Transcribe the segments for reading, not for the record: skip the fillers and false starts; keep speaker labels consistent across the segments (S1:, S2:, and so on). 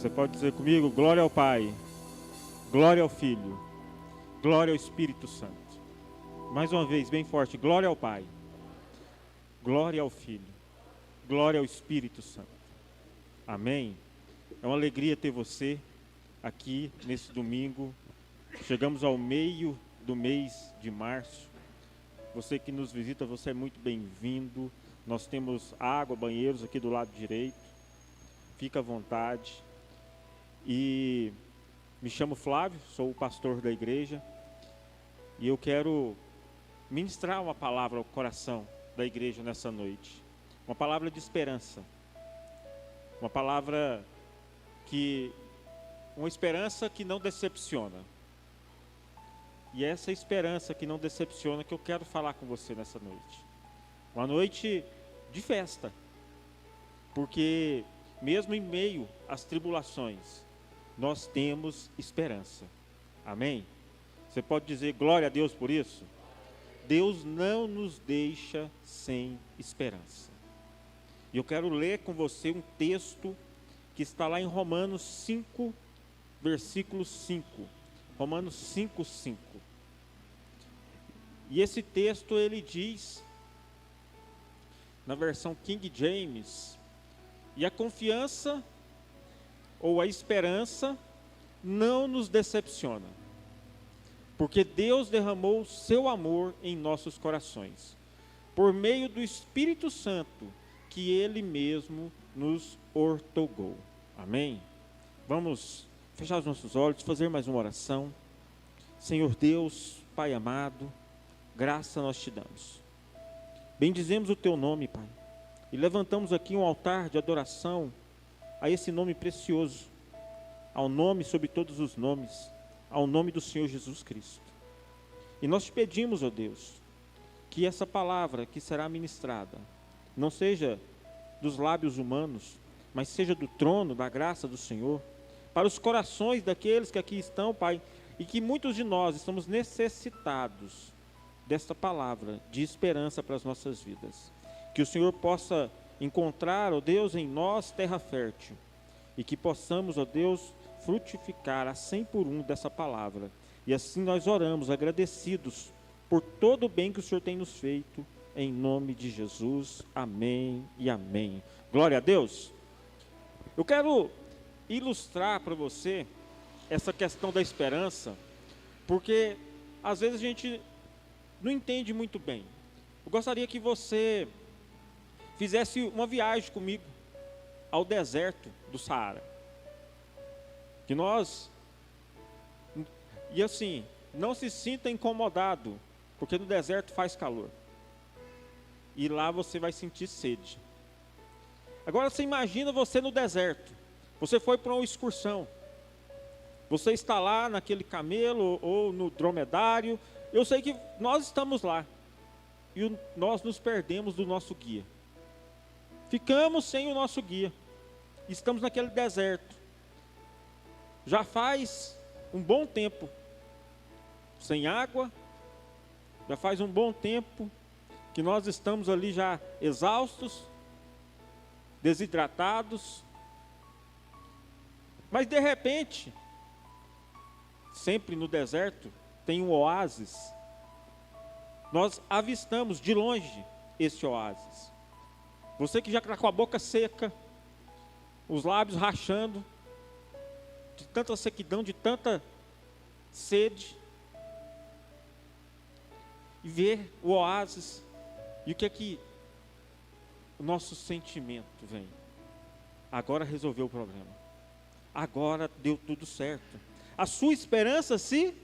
S1: Você pode dizer comigo: glória ao Pai, glória ao Filho, glória ao Espírito Santo. Mais uma vez, bem forte: glória ao Pai, glória ao Filho, glória ao Espírito Santo. Amém? É uma alegria ter você aqui nesse domingo. Chegamos ao meio do mês de março. Você que nos visita, você é muito bem-vindo. Nós temos água, banheiros aqui do lado direito. Fica à vontade. E me chamo Flávio, sou o pastor da igreja. E eu quero ministrar uma palavra ao coração da igreja nessa noite. Uma palavra de esperança. Uma palavra uma esperança que não decepciona. E é essa esperança que não decepciona que eu quero falar com você nessa noite. Uma noite de festa. Porque mesmo em meio às tribulações, nós temos esperança. Amém? Você pode dizer glória a Deus por isso? Deus não nos deixa sem esperança. E eu quero ler com você um texto que está lá em Romanos 5, versículo 5. Romanos 5, 5. E esse texto ele diz, na versão King James: e a confiança ou a esperança não nos decepciona, porque Deus derramou o seu amor em nossos corações, por meio do Espírito Santo, que Ele mesmo nos outorgou. Amém? Vamos fechar os nossos olhos, fazer mais uma oração. Senhor Deus, Pai amado, graça nós te damos. Bendizemos o teu nome, Pai, e levantamos aqui um altar de adoração a esse nome precioso, ao nome sobre todos os nomes, ao nome do Senhor Jesus Cristo. E nós te pedimos, ó Deus, que essa palavra que será ministrada não seja dos lábios humanos, mas seja do trono da graça do Senhor, para os corações daqueles que aqui estão, Pai, e que muitos de nós estamos necessitados desta palavra de esperança para as nossas vidas. Que o Senhor possa encontrar, ó Deus, em nós terra fértil, e que possamos, ó Deus, frutificar a 100 por 1 dessa palavra. E assim nós oramos, agradecidos por todo o bem que o Senhor tem nos feito, em nome de Jesus. Amém e amém. Glória a Deus. Eu quero ilustrar para você essa questão da esperança, porque às vezes a gente não entende muito bem. Eu gostaria que você fizesse uma viagem comigo ao deserto do Saara. Que nós, e assim, não se sinta incomodado, porque no deserto faz calor. E lá você vai sentir sede. Agora você imagina você no deserto. Você foi para uma excursão. Você está lá naquele camelo ou no dromedário. Eu sei que nós estamos lá. E nós nos perdemos do nosso guia. Ficamos sem o nosso guia. Estamos naquele deserto. Já faz um bom tempo sem água. Já faz um bom tempo que nós estamos ali já exaustos, desidratados. Mas de repente, sempre no deserto, tem um oásis. Nós avistamos de longe esse oásis. Você que já está com a boca seca, os lábios rachando, de tanta sequidão, de tanta sede, e ver o oásis, e o que é que o nosso sentimento vem? Agora resolveu o problema. Agora deu tudo certo. A sua esperança se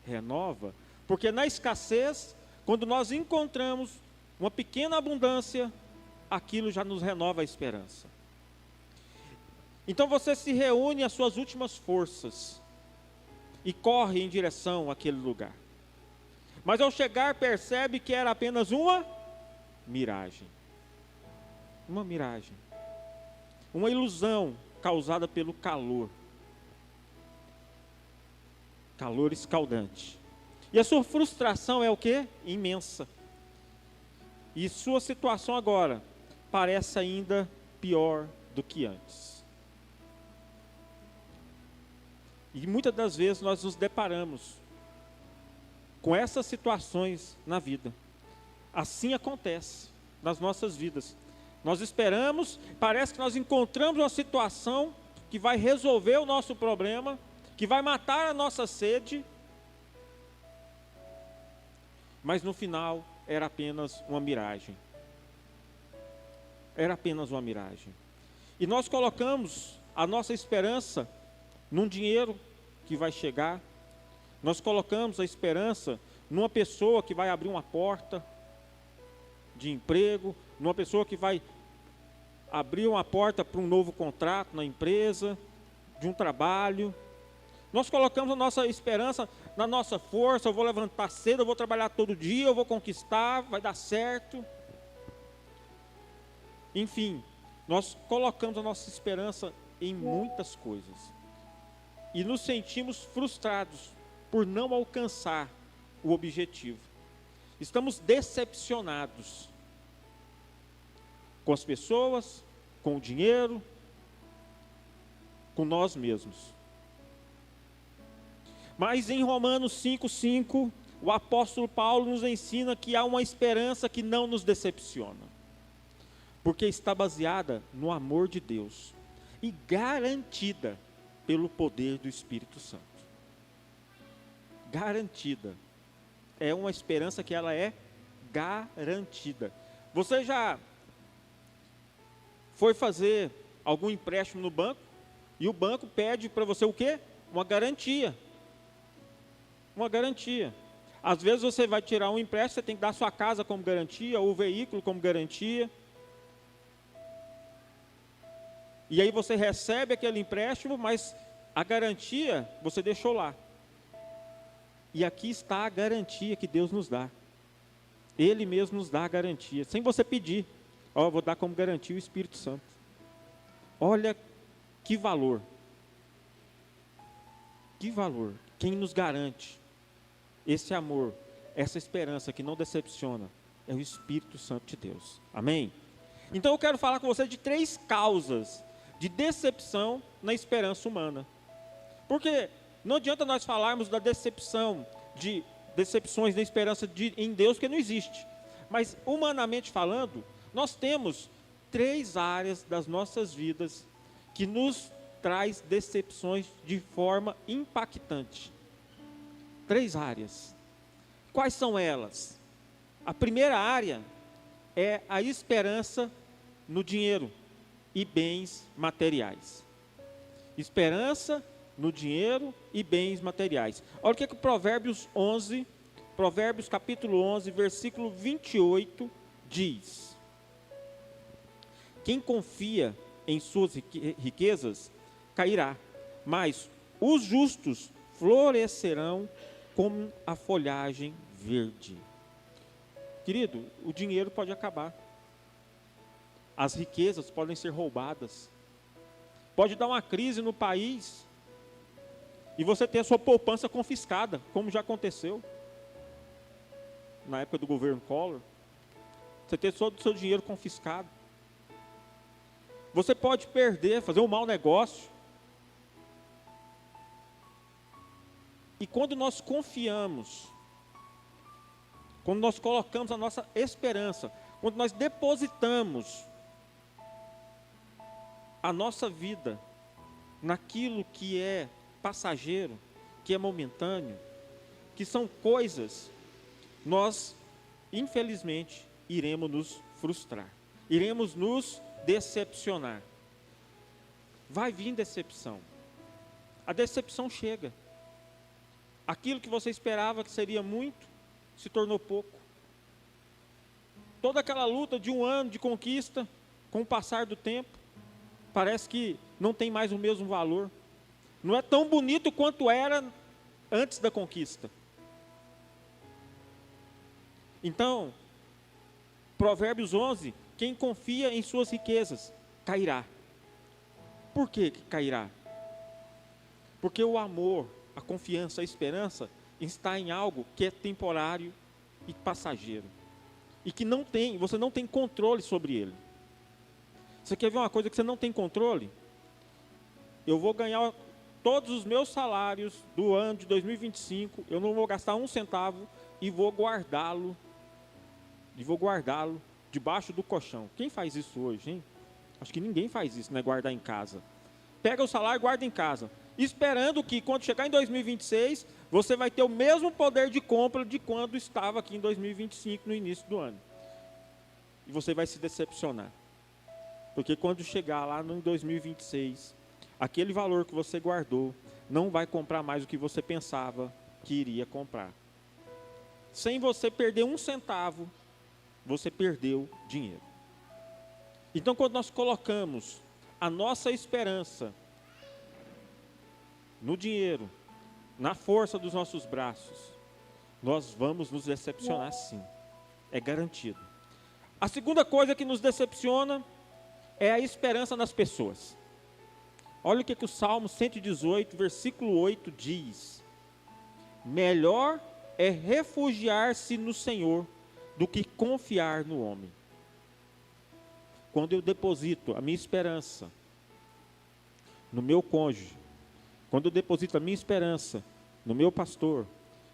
S1: renova, porque na escassez, quando nós encontramos uma pequena abundância, aquilo já nos renova a esperança. Então você se reúne às suas últimas forças e corre em direção àquele lugar. Mas ao chegar percebe que era apenas uma miragem. Uma miragem. Uma ilusão causada pelo calor. Calor escaldante. E a sua frustração é o quê? Imensa. E sua situação agora parece ainda pior do que antes. E muitas das vezes nós nos deparamos com essas situações na vida. Assim acontece nas nossas vidas. Nós esperamos, parece que nós encontramos uma situação que vai resolver o nosso problema, que vai matar a nossa sede, mas no final era apenas uma miragem. Era apenas uma miragem. E nós colocamos a nossa esperança num dinheiro que vai chegar. Nós colocamos a esperança numa pessoa que vai abrir uma porta de emprego, numa pessoa que vai abrir uma porta para um novo contrato na empresa, de um trabalho. Nós colocamos a nossa esperança na nossa força. Eu vou levantar cedo, eu vou trabalhar todo dia, eu vou conquistar, vai dar certo. Enfim, nós colocamos a nossa esperança em muitas coisas. E nos sentimos frustrados por não alcançar o objetivo. Estamos decepcionados com as pessoas, com o dinheiro, com nós mesmos. Mas em Romanos 5:5, o apóstolo Paulo nos ensina que há uma esperança que não nos decepciona, porque está baseada no amor de Deus e garantida pelo poder do Espírito Santo. Garantida. É uma esperança que ela é garantida. Você já foi fazer algum empréstimo no banco e o banco pede para você o quê? Uma garantia. Uma garantia. Às vezes você vai tirar um empréstimo, você tem que dar sua casa como garantia, ou o veículo como garantia. E aí você recebe aquele empréstimo, mas a garantia você deixou lá. E aqui está a garantia que Deus nos dá. Ele mesmo nos dá a garantia, sem você pedir. Ó, vou dar como garantia o Espírito Santo. Olha que valor. Que valor. Quem nos garante esse amor, essa esperança que não decepciona, é o Espírito Santo de Deus. Amém? Então eu quero falar com você de 3 causas de decepção na esperança humana. Porque não adianta nós falarmos da decepção, de decepções da esperança em Deus, que não existe. Mas, humanamente falando, nós temos 3 áreas das nossas vidas que nos traz decepções de forma impactante. 3 áreas. Quais são elas? A primeira área é a esperança no dinheiro e bens materiais. Esperança no dinheiro e bens materiais. Olha o que Provérbios capítulo 11, versículo 28 diz: quem confia em suas riquezas cairá, mas os justos florescerão como a folhagem verde. Querido, o dinheiro pode acabar. As riquezas podem ser roubadas. Pode dar uma crise no país e você ter a sua poupança confiscada, como já aconteceu na época do governo Collor. Você ter todo o seu dinheiro confiscado. Você pode perder, fazer um mau negócio. E quando nós confiamos, quando nós colocamos a nossa esperança, quando nós depositamos a nossa vida naquilo que é passageiro, que é momentâneo, que são coisas, nós, infelizmente, iremos nos frustrar, iremos nos decepcionar. Vai vir decepção. A decepção chega. Aquilo que você esperava que seria muito, se tornou pouco. Toda aquela luta de um ano de conquista, com o passar do tempo, parece que não tem mais o mesmo valor. Não é tão bonito quanto era antes da conquista. Então, Provérbios 11, quem confia em suas riquezas, cairá. Por que cairá? Porque o amor, a confiança, a esperança está em algo que é temporário e passageiro. E que você não tem controle sobre ele. Você quer ver uma coisa que você não tem controle? Eu vou ganhar todos os meus salários do ano de 2025, eu não vou gastar um centavo e vou guardá-lo debaixo do colchão. Quem faz isso hoje, hein? Acho que ninguém faz isso, né? Guardar em casa. Pega o salário e guarda em casa, esperando que quando chegar em 2026, você vai ter o mesmo poder de compra de quando estava aqui em 2025, no início do ano. E você vai se decepcionar. Porque quando chegar lá no 2026, aquele valor que você guardou não vai comprar mais o que você pensava que iria comprar. Sem você perder um centavo, você perdeu dinheiro. Então, quando nós colocamos a nossa esperança no dinheiro, na força dos nossos braços, nós vamos nos decepcionar sim. É garantido. A segunda coisa que nos decepciona é a esperança nas pessoas. Olha o que o Salmo 118, versículo 8 diz: melhor é refugiar-se no Senhor do que confiar no homem. Quando eu deposito a minha esperança no meu cônjuge, quando eu deposito a minha esperança no meu pastor,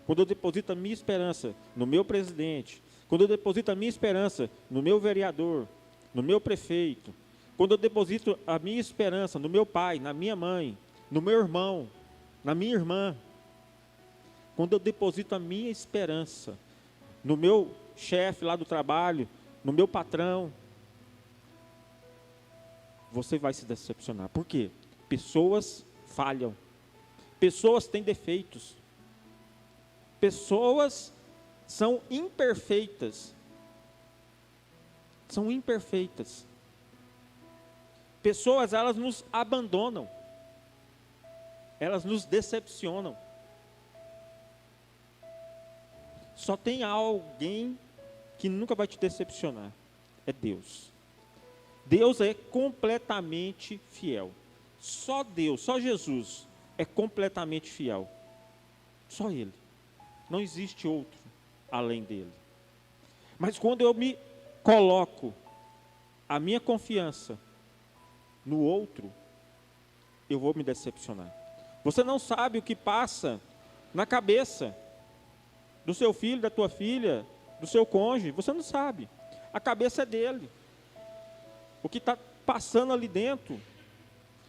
S1: quando eu deposito a minha esperança no meu presidente, quando eu deposito a minha esperança no meu vereador, no meu prefeito, quando eu deposito a minha esperança no meu pai, na minha mãe, no meu irmão, na minha irmã, quando eu deposito a minha esperança no meu chefe lá do trabalho, no meu patrão, você vai se decepcionar. Por quê? Pessoas falham. Pessoas têm defeitos. Pessoas são imperfeitas. São imperfeitas. Pessoas, elas nos abandonam. Elas nos decepcionam. Só tem alguém que nunca vai te decepcionar. É Deus. Deus é completamente fiel. Só Deus, só Jesus é completamente fiel. Só Ele. Não existe outro além dele. Mas quando eu me coloco a minha confiança no outro, eu vou me decepcionar. Você não sabe o que passa na cabeça do seu filho, da tua filha, do seu cônjuge. Você não sabe. A cabeça é dele. O que está passando ali dentro,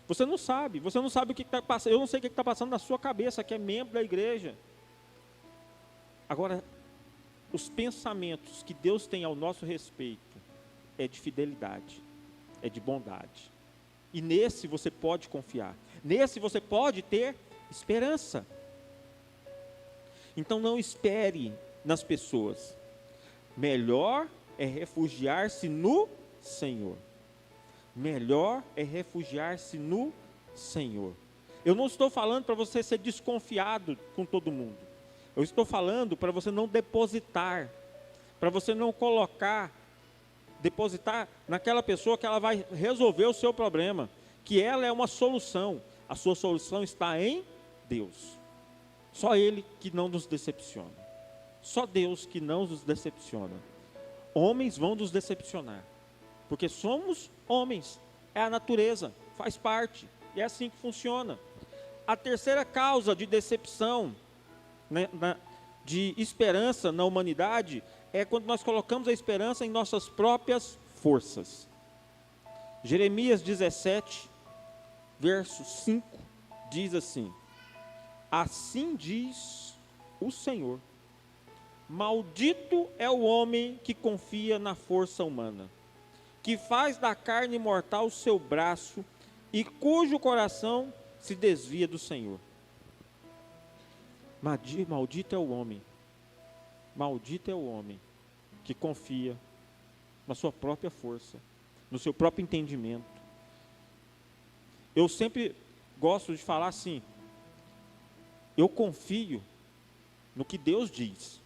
S1: você não sabe. Você não sabe o que está passando. Eu não sei o que está passando na sua cabeça, que é membro da igreja. Agora, os pensamentos que Deus tem ao nosso respeito é de fidelidade, é de bondade. E nesse você pode confiar. Nesse você pode ter esperança. Então não espere nas pessoas. Melhor é refugiar-se no Senhor. Melhor é refugiar-se no Senhor. Eu não estou falando para você ser desconfiado com todo mundo. Eu estou falando para você não depositar, para você não depositar naquela pessoa que ela vai resolver o seu problema, que ela é uma solução. A sua solução está em Deus. Só Ele que não nos decepciona. Só Deus que não nos decepciona. Homens vão nos decepcionar, porque somos homens, é a natureza, faz parte, e é assim que funciona. A terceira causa de decepção, né, de esperança na humanidade, é quando nós colocamos a esperança em nossas próprias forças. Jeremias 17, verso 5, diz assim: assim diz o Senhor, maldito é o homem que confia na força humana, que faz da carne mortal o seu braço e cujo coração se desvia do Senhor. Maldito é o homem que confia na sua própria força, no seu próprio entendimento. Eu sempre gosto de falar assim: eu confio no que Deus diz.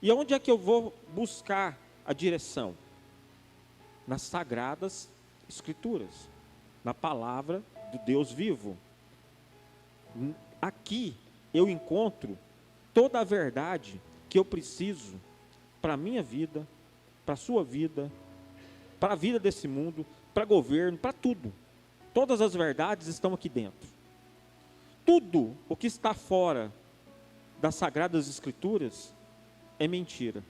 S1: E onde é que eu vou buscar a direção? Nas sagradas escrituras, na palavra do Deus vivo. Aqui eu encontro toda a verdade que eu preciso para a minha vida, para a sua vida, para a vida desse mundo, para governo, para tudo. Todas as verdades estão aqui dentro. tudo o que está fora das Sagradas Escrituras é mentira.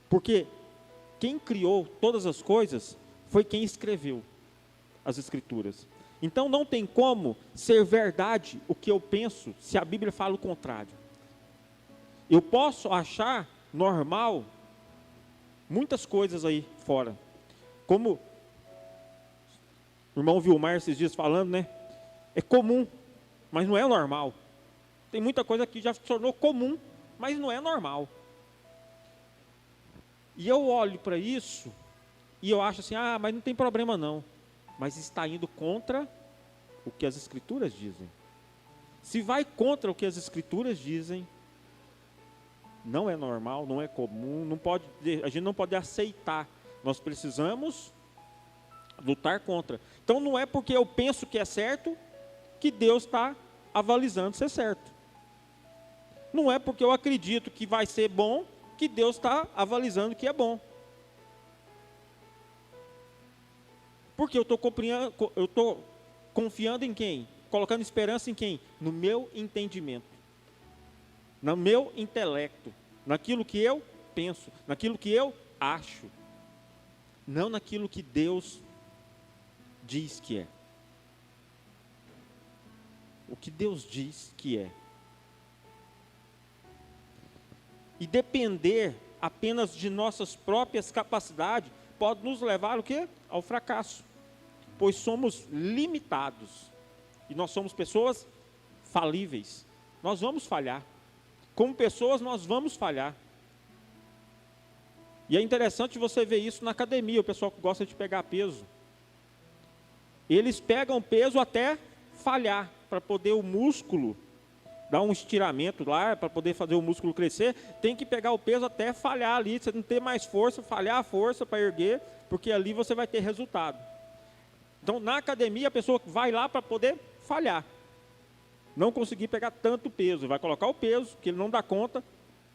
S1: Porque quem criou todas as coisas foi quem escreveu as Escrituras. Então não tem como ser verdade o que eu penso se a Bíblia fala o contrário. Eu posso achar normal muitas coisas aí fora. Como o irmão Vilmar esses dias falando, né? É comum, mas não é normal. Tem muita coisa que já se tornou comum, mas não é normal. E eu olho para isso e eu acho assim, mas não tem problema não. Mas está indo contra o que as Escrituras dizem. Se vai contra o que as Escrituras dizem, não é normal, não é comum, a gente não pode aceitar. Nós precisamos lutar contra. Então não é porque eu penso que é certo que Deus está avalizando ser certo. Não é porque eu acredito que vai ser bom que Deus está avalizando que é bom. Porque eu estou confiando em quem? Colocando esperança em quem? No meu entendimento, no meu intelecto, naquilo que eu penso, naquilo que eu acho, não naquilo que Deus diz que é. O que Deus diz que é. E depender apenas de nossas próprias capacidades pode nos levar o quê? Ao fracasso. Pois somos limitados. E nós somos pessoas falíveis. Nós vamos falhar. Como pessoas nós vamos falhar. E é interessante você ver isso na academia, o pessoal que gosta de pegar peso. Eles pegam peso até falhar, para poder o músculo dar um estiramento lá, para poder fazer o músculo crescer, tem que pegar o peso até falhar ali, você não ter mais força, falhar a força para erguer, porque ali você vai ter resultado. Então, na academia, a pessoa vai lá para poder falhar, não conseguir pegar tanto peso, vai colocar o peso, que ele não dá conta,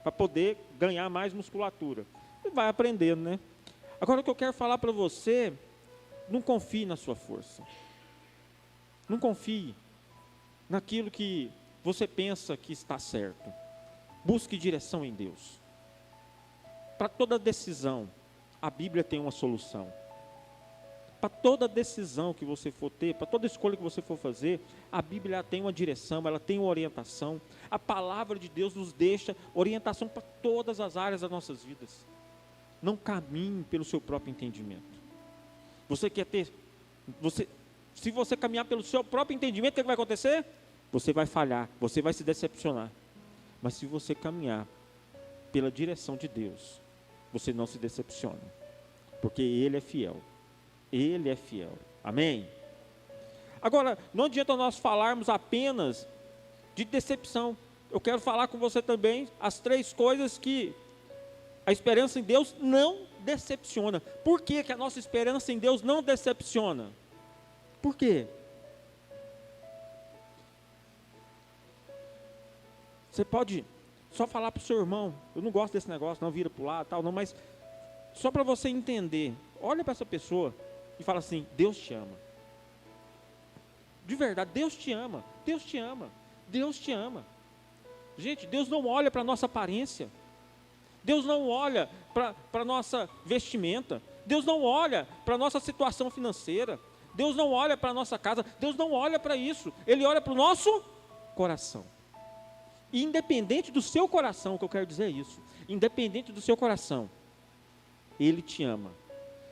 S1: para poder ganhar mais musculatura. E vai aprendendo, né? Agora, o que eu quero falar para você, não confie na sua força. Não confie naquilo que você pensa que está certo. Busque direção em Deus. Para toda decisão, a Bíblia tem uma solução. Para toda decisão que você for ter, para toda escolha que você for fazer, a Bíblia tem uma direção, ela tem uma orientação. A palavra de Deus nos deixa orientação para todas as áreas das nossas vidas. Não caminhe pelo seu próprio entendimento. Você quer ter... Se você caminhar pelo seu próprio entendimento, o que vai acontecer? Você vai falhar, você vai se decepcionar. Mas se você caminhar pela direção de Deus, você não se decepciona. Porque Ele é fiel. Ele é fiel. Amém? Agora, não adianta nós falarmos apenas de decepção. Eu quero falar com você também as 3 coisas que a esperança em Deus não decepciona. Por que que a nossa esperança em Deus não decepciona? Por quê? Você pode só falar para o seu irmão, eu não gosto desse negócio, não vira para o lado, tal, não, mas só para você entender, olha para essa pessoa e fala assim, Deus te ama. De verdade, Deus te ama, Deus te ama, Deus te ama. Gente, Deus não olha para a nossa aparência, Deus não olha para a nossa vestimenta, Deus não olha para a nossa situação financeira, Deus não olha para a nossa casa, Deus não olha para isso, Ele olha para o nosso coração. E independente do seu coração, o que eu quero dizer é isso, independente do seu coração, Ele te ama.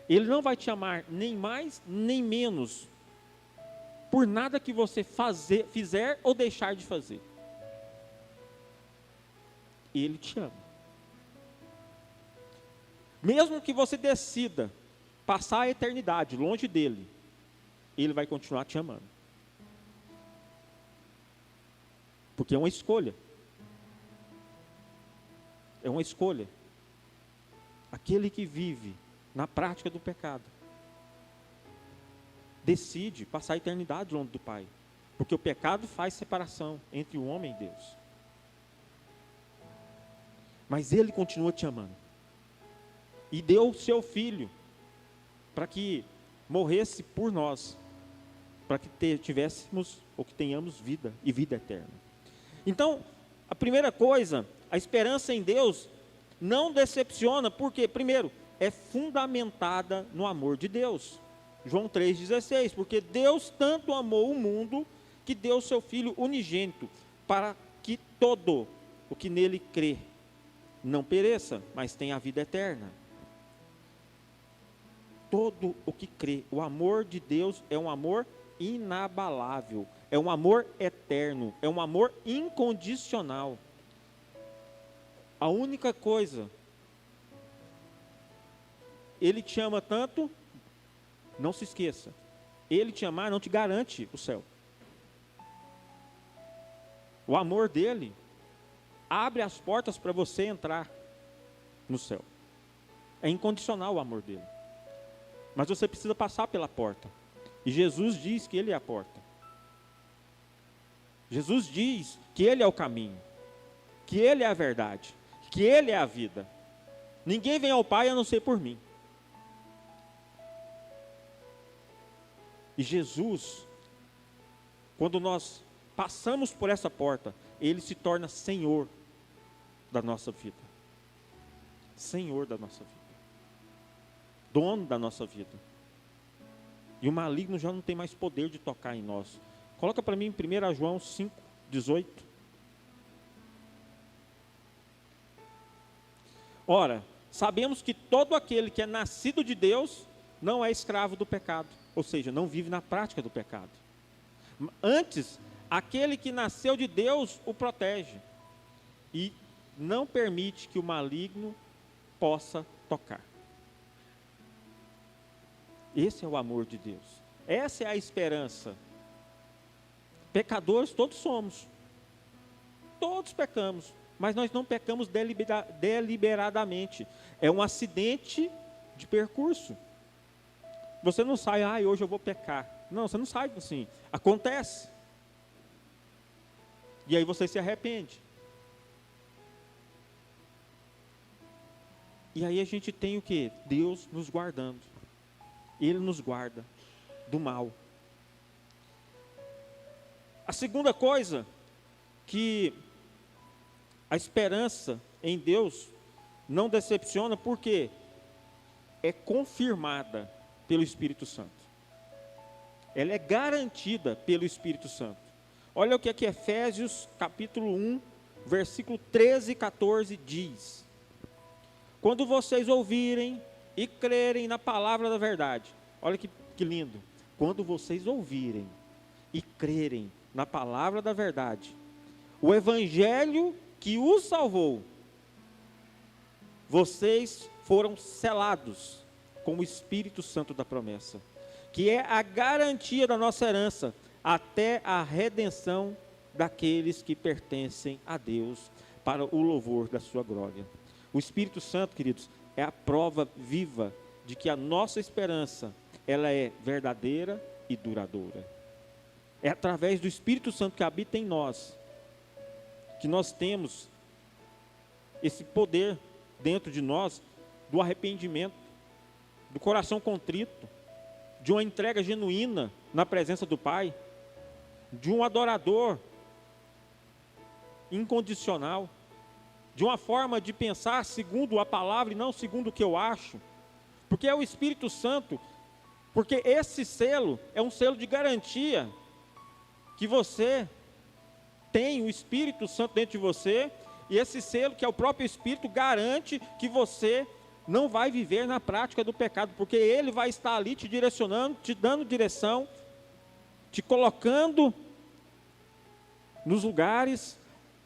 S1: Ele não vai te amar nem mais, nem menos, por nada que você fizer ou deixar de fazer. Ele te ama. Mesmo que você decida passar a eternidade longe dele, Ele vai continuar te amando. Porque é uma escolha. É uma escolha. Aquele que vive na prática do pecado decide passar a eternidade longe do Pai. Porque o pecado faz separação entre o homem e Deus. Mas Ele continua te amando. E deu o seu Filho para que morresse por nós, para que tivéssemos ou que tenhamos vida e vida eterna. Então, a primeira coisa, a esperança em Deus não decepciona, porque, primeiro, é fundamentada no amor de Deus. João 3,16, porque Deus tanto amou o mundo, que deu seu Filho unigênito, para que todo o que nele crê não pereça, mas tenha a vida eterna. Todo o que crê, o amor de Deus é um amor inabalável, é um amor eterno, é um amor incondicional. A única coisa, Ele te ama tanto, não se esqueça, Ele te amar não te garante o céu. O amor dele abre as portas para você entrar no céu. É incondicional o amor dele. Mas você precisa passar pela porta. E Jesus diz que Ele é a porta. Jesus diz que Ele é o caminho, que Ele é a verdade, que Ele é a vida. Ninguém vem ao Pai a não ser por mim. E Jesus, quando nós passamos por essa porta, Ele se torna Senhor da nossa vida. Senhor da nossa vida. Dono da nossa vida. E o maligno já não tem mais poder de tocar em nós. Coloca para mim em 1 João 5,18. Ora, sabemos que todo aquele que é nascido de Deus não é escravo do pecado. Ou seja, não vive na prática do pecado. Antes, aquele que nasceu de Deus o protege. E não permite que o maligno possa tocar. Esse é o amor de Deus. Essa é a esperança. Pecadores todos somos. Todos pecamos. Mas nós não pecamos deliberadamente. É um acidente de percurso. Você não sai, hoje eu vou pecar. Não, você não sai assim. Acontece. E aí você se arrepende. E aí a gente tem o quê? Deus nos guardando. Ele nos guarda do mal. A segunda coisa, que a esperança em Deus não decepciona, porque é confirmada pelo Espírito Santo. Ela é garantida pelo Espírito Santo. Olha o que aqui Efésios capítulo 1, versículo 13 e 14 diz. Quando vocês ouvirem e crerem na palavra da verdade. Olha que lindo. Quando vocês ouvirem e crerem na palavra da verdade, o evangelho que os salvou, vocês foram selados com o Espírito Santo da promessa, que é a garantia da nossa herança, até a redenção daqueles que pertencem a Deus, para o louvor da sua glória. O Espírito Santo, queridos, é a prova viva de que a nossa esperança, ela é verdadeira e duradoura. É através do Espírito Santo que habita em nós, que nós temos esse poder dentro de nós, do arrependimento, do coração contrito, de uma entrega genuína na presença do Pai, de um adorador incondicional, de uma forma de pensar segundo a palavra e não segundo o que eu acho, porque é o Espírito Santo, porque esse selo é um selo de garantia, que você tem o Espírito Santo dentro de você, e esse selo, que é o próprio Espírito, garante que você não vai viver na prática do pecado, porque Ele vai estar ali te direcionando, te dando direção, te colocando nos lugares,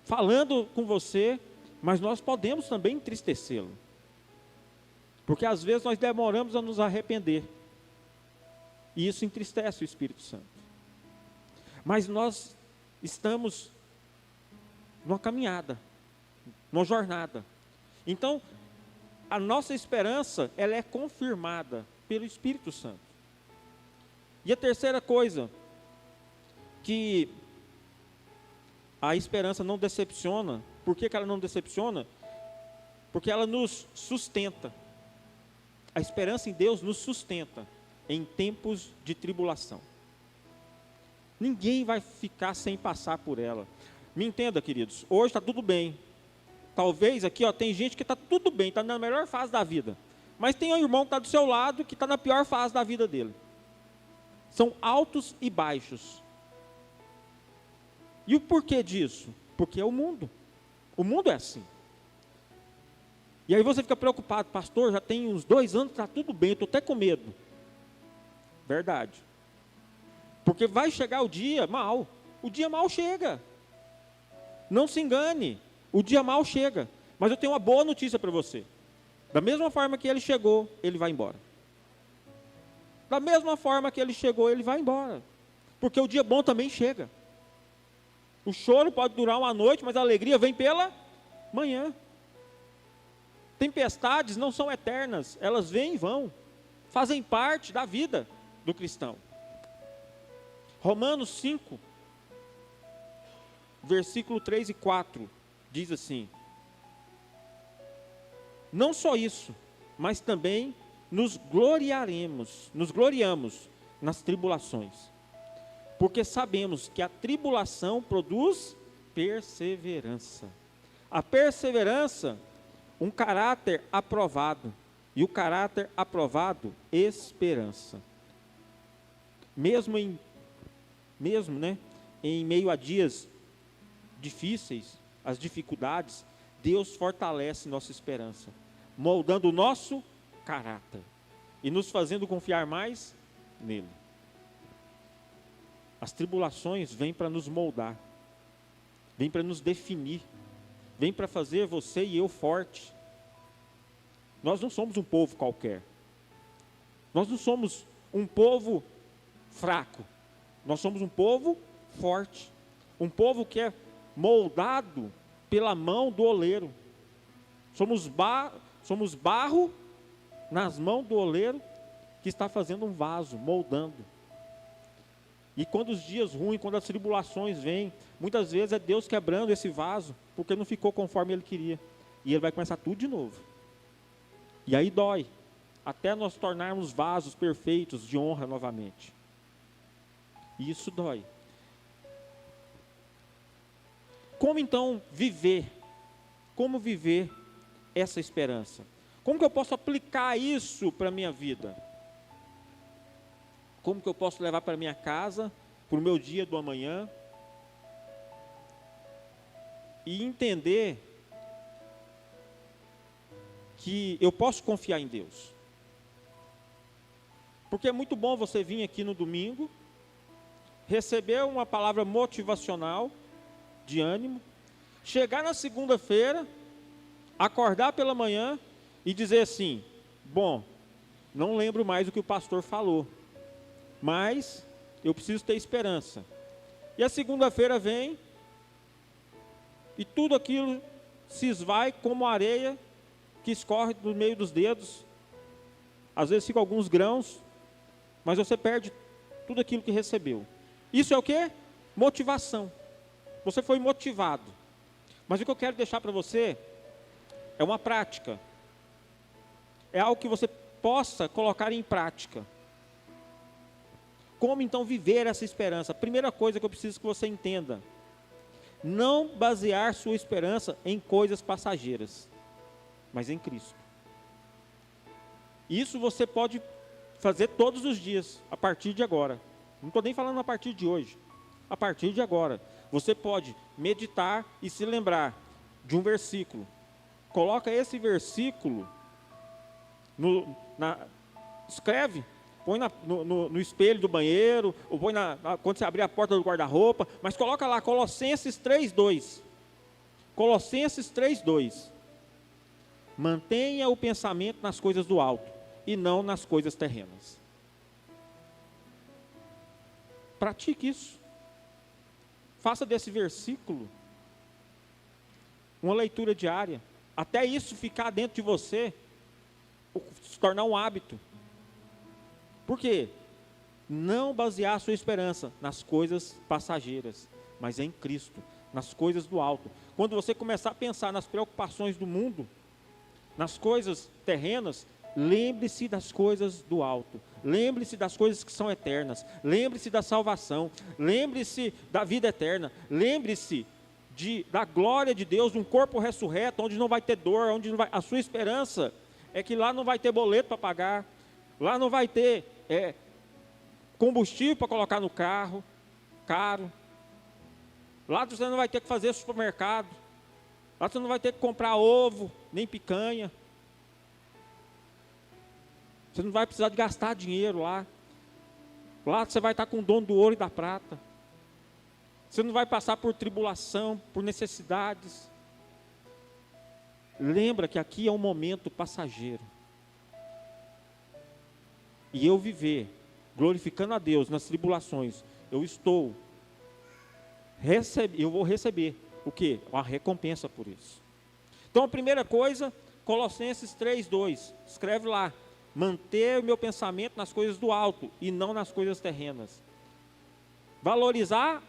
S1: falando com você, mas nós podemos também entristecê-lo, porque às vezes nós demoramos a nos arrepender, e isso entristece o Espírito Santo. Mas nós estamos numa caminhada, numa jornada. Então, a nossa esperança, ela é confirmada pelo Espírito Santo. E a terceira coisa, que a esperança não decepciona. Por que ela não decepciona? Porque ela nos sustenta. A esperança em Deus nos sustenta em tempos de tribulação. Ninguém vai ficar sem passar por ela. Me entenda, queridos, hoje está tudo bem. Talvez aqui, tem gente que está tudo bem, está na melhor fase da vida. Mas tem um irmão que está do seu lado, que está na pior fase da vida dele. São altos e baixos. E o porquê disso? Porque é o mundo. O mundo é assim. E aí você fica preocupado, pastor, já tem uns 2 anos que está tudo bem, estou até com medo. Verdade. Porque vai chegar o dia mal. O dia mal chega. Não se engane. O dia mal chega. Mas eu tenho uma boa notícia para você. Da mesma forma que ele chegou, ele vai embora. Da mesma forma que ele chegou, ele vai embora. Porque o dia bom também chega. O choro pode durar uma noite, mas a alegria vem pela manhã. Tempestades não são eternas, elas vêm e vão. Fazem parte da vida do cristão. Romanos 5, versículo 3 e 4, diz assim: não só isso, mas também nos gloriamos nas tribulações, porque sabemos que a tribulação produz perseverança. A perseverança, um caráter aprovado, e o caráter aprovado, esperança. Mesmo em meio a dias difíceis, as dificuldades, Deus fortalece nossa esperança, moldando o nosso caráter e nos fazendo confiar mais nele. As tribulações vêm para nos moldar, vêm para nos definir, vêm para fazer você e eu forte. Nós não somos um povo qualquer, nós não somos um povo fraco, nós somos um povo forte, um povo que é moldado pela mão do oleiro. Somos barro nas mãos do oleiro que está fazendo um vaso, moldando. E quando os dias ruins, quando as tribulações vêm, muitas vezes é Deus quebrando esse vaso, porque não ficou conforme Ele queria. E Ele vai começar tudo de novo. E aí dói, até nós tornarmos vasos perfeitos de honra novamente. E isso dói. Como então viver? Como viver essa esperança? Como que eu posso aplicar isso para a minha vida? Como que eu posso levar para a minha casa, para o meu dia do amanhã? E entender que eu posso confiar em Deus. Porque é muito bom você vir aqui no domingo, receber uma palavra motivacional, de ânimo, chegar na segunda-feira, acordar pela manhã e dizer assim: bom, não lembro mais o que o pastor falou, mas eu preciso ter esperança. E a segunda-feira vem e tudo aquilo se esvai como areia que escorre do meio dos dedos. Às vezes ficam alguns grãos, mas você perde tudo aquilo que recebeu. Isso é o quê? Motivação. Você foi motivado. Mas o que eu quero deixar para você é uma prática. É algo que você possa colocar em prática. Como então viver essa esperança? A primeira coisa que eu preciso que você entenda: não basear sua esperança em coisas passageiras, mas em Cristo. Isso você pode fazer todos os dias, a partir de agora. Não estou nem falando a partir de hoje. A partir de agora, você pode meditar e se lembrar de um versículo. Coloca esse versículo, escreve, põe no espelho do banheiro, ou põe quando você abrir a porta do guarda-roupa, mas coloca lá, Colossenses 3:2. Colossenses 3:2. Mantenha o pensamento nas coisas do alto, e não nas coisas terrenas. Pratique isso. Faça desse versículo uma leitura diária, até isso ficar dentro de você, se tornar um hábito. Por quê? Não basear a sua esperança nas coisas passageiras, mas em Cristo, nas coisas do alto. Quando você começar a pensar nas preocupações do mundo, nas coisas terrenas, lembre-se das coisas do alto, lembre-se das coisas que são eternas, lembre-se da salvação, lembre-se da vida eterna, lembre-se da glória de Deus, um corpo ressurreto, onde não vai ter dor, onde não vai, a sua esperança é que lá não vai ter boleto para pagar, lá não vai ter combustível para colocar no carro, caro, lá você não vai ter que fazer supermercado, lá você não vai ter que comprar ovo, nem picanha, você não vai precisar de gastar dinheiro lá você vai estar com o dono do ouro e da prata, você não vai passar por tribulação, por necessidades. Lembra que aqui é um momento passageiro. E eu viver glorificando a Deus nas tribulações, eu vou receber o quê? Uma recompensa por isso. Então a primeira coisa, Colossenses 3:2, escreve lá: manter o meu pensamento nas coisas do alto e não nas coisas terrenas. Valorizar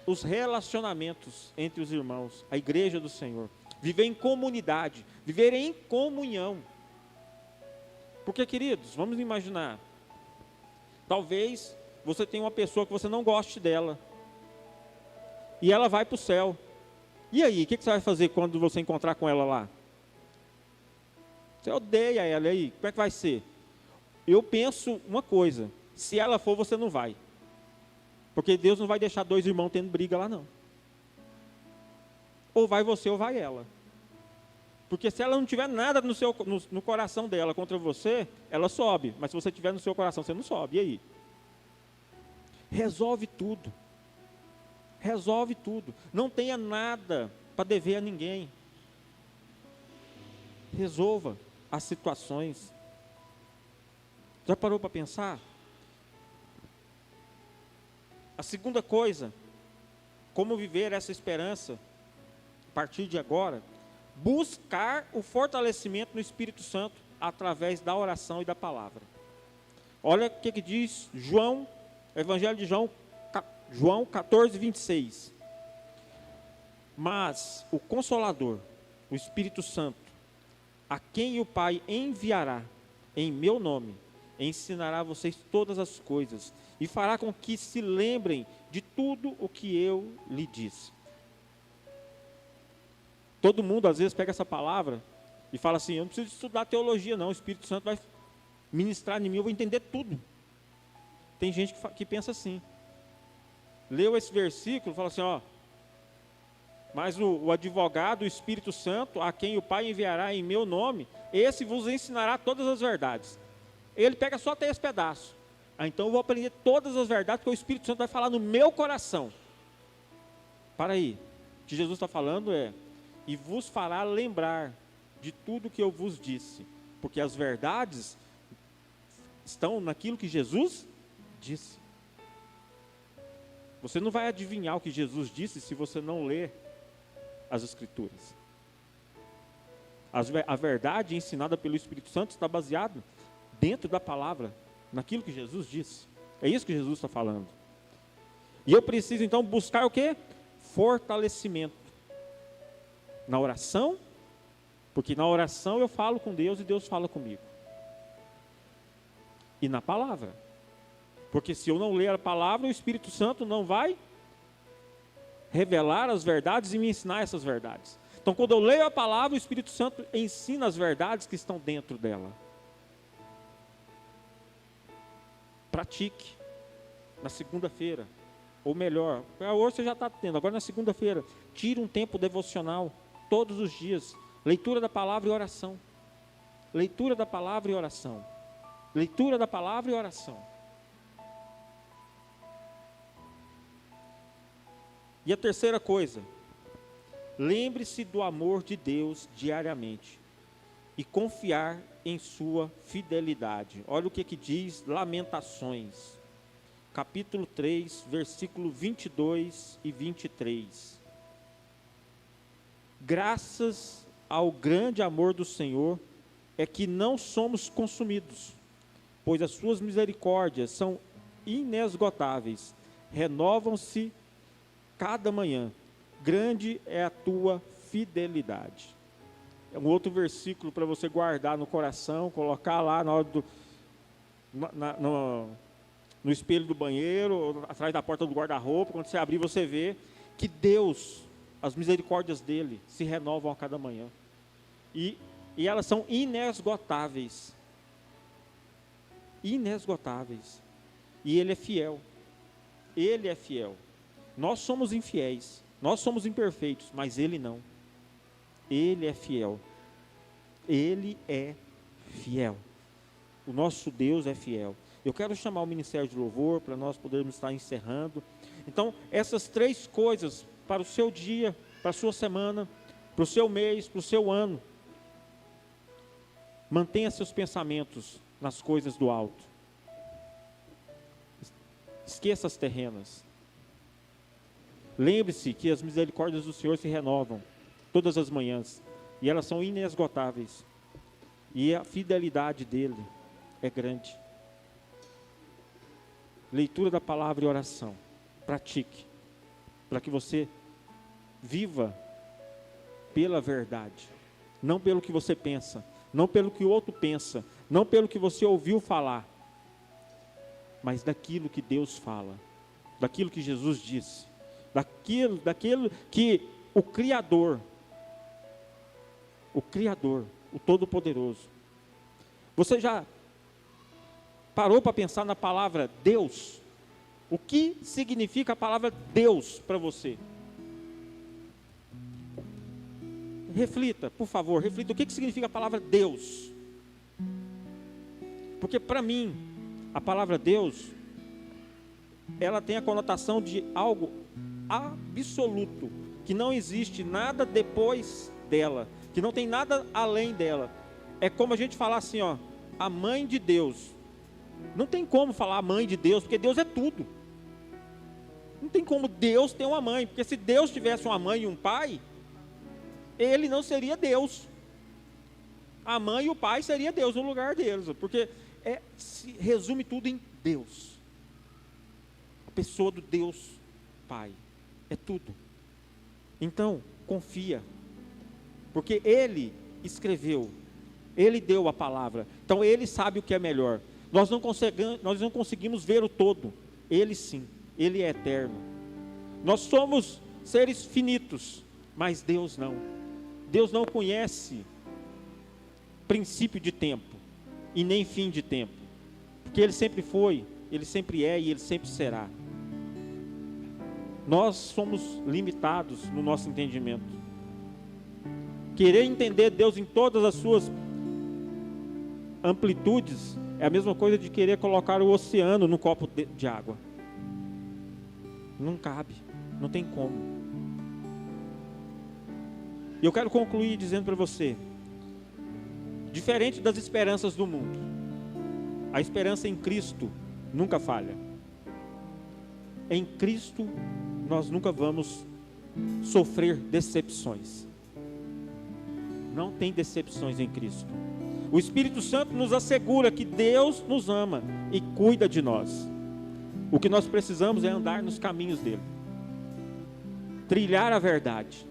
S1: os relacionamentos entre os irmãos, a igreja do Senhor. Viver em comunidade, viver em comunhão. Porque, queridos, vamos imaginar, talvez você tenha uma pessoa que você não goste dela, e ela vai para o céu. E aí, o que você vai fazer quando você encontrar com ela lá? Você odeia ela, e aí, como é que vai ser? Eu penso uma coisa: se ela for, você não vai. Porque Deus não vai deixar dois irmãos tendo briga lá, não. Ou vai você ou vai ela. Porque se ela não tiver nada no coração dela contra você, ela sobe. Mas se você tiver no seu coração, você não sobe. E aí? Resolve tudo. Resolve tudo. Não tenha nada para dever a ninguém. Resolva as situações. Já parou para pensar? A segunda coisa, como viver essa esperança, a partir de agora, buscar o fortalecimento no Espírito Santo, através da oração e da palavra. Olha o que diz João, Evangelho de João 14:26. Mas o Consolador, o Espírito Santo, a quem o Pai enviará em meu nome, ensinará a vocês todas as coisas e fará com que se lembrem de tudo o que eu lhe disse. Todo mundo às vezes pega essa palavra e fala assim: eu não preciso estudar teologia não, o Espírito Santo vai ministrar em mim, eu vou entender tudo. Tem gente que pensa assim. Leu esse versículo e fala assim: mas o advogado, o Espírito Santo, a quem o Pai enviará em meu nome, esse vos ensinará todas as verdades. Ele pega só até esse pedaço. Então eu vou aprender todas as verdades, porque o Espírito Santo vai falar no meu coração. Para aí, o que Jesus está falando é: e vos fará lembrar de tudo que eu vos disse, porque as verdades estão naquilo que Jesus disse. Você não vai adivinhar o que Jesus disse se você não ler as Escrituras. A verdade ensinada pelo Espírito Santo está baseada dentro da palavra, naquilo que Jesus disse. É isso que Jesus está falando. E eu preciso então buscar o quê? Fortalecimento. Na oração, porque na oração eu falo com Deus e Deus fala comigo. E na palavra. Porque se eu não ler a palavra, o Espírito Santo não vai revelar as verdades e me ensinar essas verdades. Então, quando eu leio a palavra, o Espírito Santo ensina as verdades que estão dentro dela. Pratique na segunda-feira, ou melhor, hoje você já está tendo, agora na segunda-feira, tire um tempo devocional, todos os dias, leitura da palavra e oração, leitura da palavra e oração, leitura da palavra e oração. E a terceira coisa, lembre-se do amor de Deus diariamente e confiar em sua fidelidade. Olha o que diz Lamentações, capítulo 3, versículo 22 e 23. Graças ao grande amor do Senhor é que não somos consumidos, pois as suas misericórdias são inesgotáveis, renovam-se cada manhã. Grande é a tua fidelidade. um outro versículo para você guardar no coração, colocar lá na hora no espelho do banheiro, ou atrás da porta do guarda-roupa. Quando você abrir, você vê que Deus, as misericórdias dele se renovam a cada manhã. E elas são inesgotáveis. Inesgotáveis. E ele é fiel. Ele é fiel. Nós somos infiéis. Nós somos imperfeitos, mas ele não. Ele é fiel. Ele é fiel. O nosso Deus é fiel. Eu quero chamar o Ministério de Louvor para nós podermos estar encerrando. Então, essas 3 coisas para o seu dia, para a sua semana, para o seu mês, para o seu ano. Mantenha seus pensamentos nas coisas do alto. Esqueça as terrenas. Lembre-se que as misericórdias do Senhor se renovam todas as manhãs. E elas são inesgotáveis. E a fidelidade dele é grande. Leitura da palavra e oração. Pratique. Para que você viva pela verdade. Não pelo que você pensa. Não pelo que o outro pensa. Não pelo que você ouviu falar. Mas daquilo que Deus fala. Daquilo que Jesus disse. Daquilo que o Criador, o Todo-Poderoso. Você já parou para pensar na palavra Deus? O que significa a palavra Deus para você? Reflita, por favor, reflita. O que significa a palavra Deus? Porque para mim, a palavra Deus, ela tem a conotação de algo absoluto, que não existe nada depois dela, que não tem nada além dela. É como a gente falar assim, ó, a mãe de Deus. Não tem como falar a mãe de Deus, porque Deus é tudo. Não tem como Deus ter uma mãe, porque se Deus tivesse uma mãe e um pai, ele não seria Deus. A mãe e o pai seria Deus no lugar deles, porque se resume tudo em Deus. A pessoa do Deus Pai. É tudo. Então, confia. Porque Ele escreveu. Ele deu a palavra. Então, Ele sabe o que é melhor. Nós não conseguimos ver o todo. Ele sim. Ele é eterno. Nós somos seres finitos. Mas Deus não. Deus não conhece princípio de tempo. E nem fim de tempo. Porque Ele sempre foi. Ele sempre é e Ele sempre será. Nós somos limitados no nosso entendimento. Querer entender Deus em todas as suas amplitudes é a mesma coisa de querer colocar o oceano num copo de água. Não cabe, não tem como. E eu quero concluir dizendo para você, diferente das esperanças do mundo, a esperança em Cristo nunca falha. Em Cristo nós nunca vamos sofrer decepções. Não tem decepções em Cristo. O Espírito Santo nos assegura que Deus nos ama e cuida de nós. O que nós precisamos é andar nos caminhos dele. Trilhar a verdade.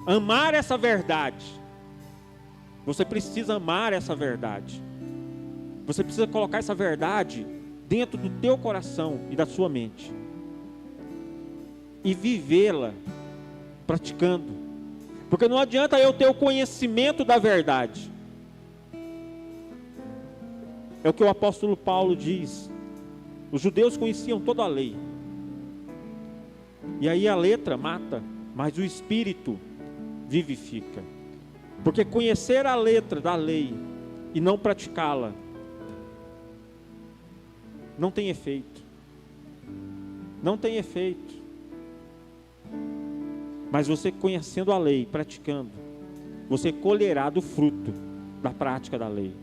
S1: Amar essa verdade. Você precisa amar essa verdade. Você precisa colocar essa verdade dentro do teu coração e da sua mente. E vivê-la praticando. Porque não adianta eu ter o conhecimento da verdade. É o que o apóstolo Paulo diz. Os judeus conheciam toda a lei. E aí a letra mata, mas o espírito vivifica. Porque conhecer a letra da lei e não praticá-la não tem efeito. Não tem efeito. Mas você conhecendo a lei, praticando, você colherá do fruto da prática da lei,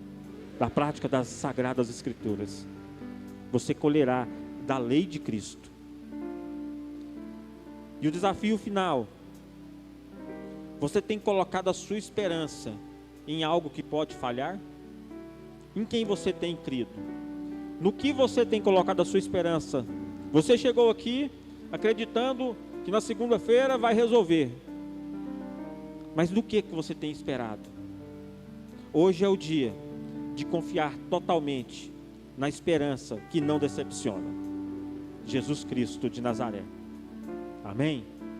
S1: da prática das sagradas escrituras. Você colherá da lei de Cristo. E o desafio final, você tem colocado a sua esperança em algo que pode falhar? Em quem você tem crido? No que você tem colocado a sua esperança? Você chegou aqui acreditando que na segunda-feira vai resolver. Mas do que você tem esperado? Hoje é o dia de confiar totalmente na esperança que não decepciona, Jesus Cristo de Nazaré. Amém?